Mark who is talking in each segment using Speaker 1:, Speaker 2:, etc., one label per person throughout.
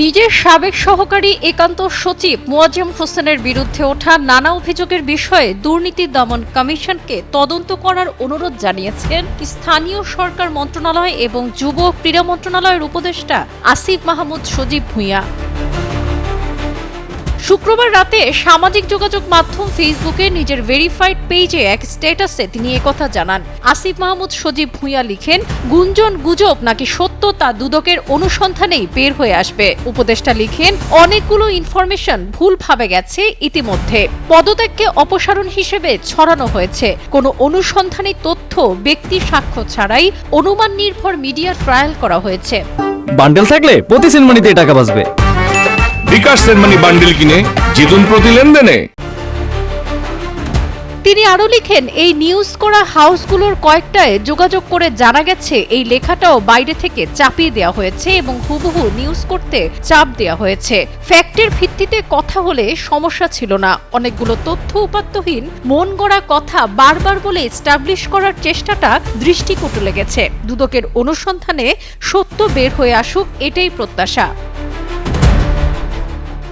Speaker 1: নিজের সাবেক সহকারী একান্ত সচিব মোয়াজ্জেম হোসেনের বিরুদ্ধে ওঠা নানা অভিযোগের বিষয়ে দুর্নীতি দমন কমিশনকে তদন্ত করার অনুরোধ জানিয়েছেন স্থানীয় সরকার মন্ত্রণালয় এবং যুব ক্রীড়া মন্ত্রণালয়ের উপদেষ্টা আসিফ মাহমুদ সজীব ভূঁইয়া। শুক্রবার রাতে সামাজিক যোগাযোগ মাধ্যম ফেসবুকে নিজের ভেরিফাইড পেজে এক স্ট্যাটাসে তিনি একথা জানান। আসিফ মাহমুদ সজীব ভূঁইয়া লিখেন, গুঞ্জন গুজব নাকি সত্য তা দুদকের অনুসন্ধানেই বের হয়ে আসবে। উপদেষ্টা লিখেন, অনেকগুলো ইনফরমেশন ভুলভাবে গেছে ইতিমধ্যে। পদত্যাগকে অপসারণ হিসেবে ছড়ানো হয়েছে। কোনো অনুসন্ধানী তথ্য ব্যক্তি সাক্ষ্য ছাড়াই অনুমান নির্ভর মিডিয়া ট্রায়াল করা হয়েছে।
Speaker 2: বান্ডেল থাকলে প্রতি সেনমানিতে টাকা বাঁচবে।
Speaker 3: বিকাশ সেনমানি বান্ডেল কিনে জিতুন প্রতি লেনদেনে।
Speaker 1: তিনি আরো লিখেন, এই নিউজ করা হাউসগুলোর কয়েকটায় যোগাযোগ করে জানা গেছে এই লেখাটাও বাইরে থেকে চাপিয়ে দেওয়া হয়েছে এবং হুবহু নিউজ করতে চাপ দেওয়া হয়েছে। ফ্যাক্টের ভিত্তিতে কথা হলে সমস্যা ছিল না। অনেকগুলো তথ্য উপাত্তহীন মন গড়া কথা বারবার বলে এস্টাবলিশ করার চেষ্টাটা দৃষ্টিকটু লেগেছে। দুদকের অনুসন্ধানে সত্য বের হয়ে আসুক, এটাই প্রত্যাশা।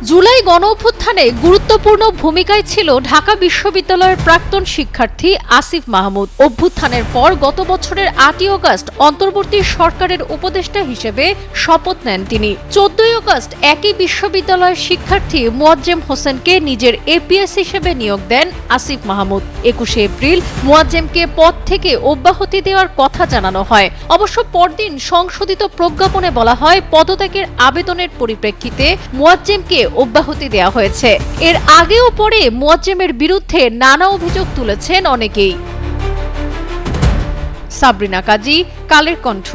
Speaker 1: জুলাই গণঅভ্যুত্থানে গুরুত্বপূর্ণ ভূমিকায় ছিল ঢাকা বিশ্ববিদ্যালয়ের প্রাক্তন শিক্ষার্থী আসিফ মাহমুদ। অভ্যুত্থানের পর গত বছরের 8ই আগস্ট অন্তর্বর্তী সরকারের উপদেষ্টা হিসেবে শপথ নেন তিনি। 14ই আগস্ট একই বিশ্ববিদ্যালয়ের শিক্ষার্থী মোয়াজ্জেম হোসেনকে নিজের এপিএস হিসেবে নিয়োগ দেন আসিফ মাহমুদ। 21শে এপ্রিল মোয়াজ্জেমকে পদ থেকে অব্যাহতি দেওয়ার কথা জানানো হয়। অবশ্য পরদিন সংশোধিত প্রজ্ঞাপনে বলা হয়, পদত্যাগের আবেদনের পরিপ্রেক্ষিতে মোয়াজ্জেমকে অব্যাহতি দেওয়া হয়েছে। এর আগে ও পরে মোয়াজ্জেমের বিরুদ্ধে নানা অভিযোগ তুলেছেন অনেকেই। সাবরিনা কাজী, কালের কণ্ঠ।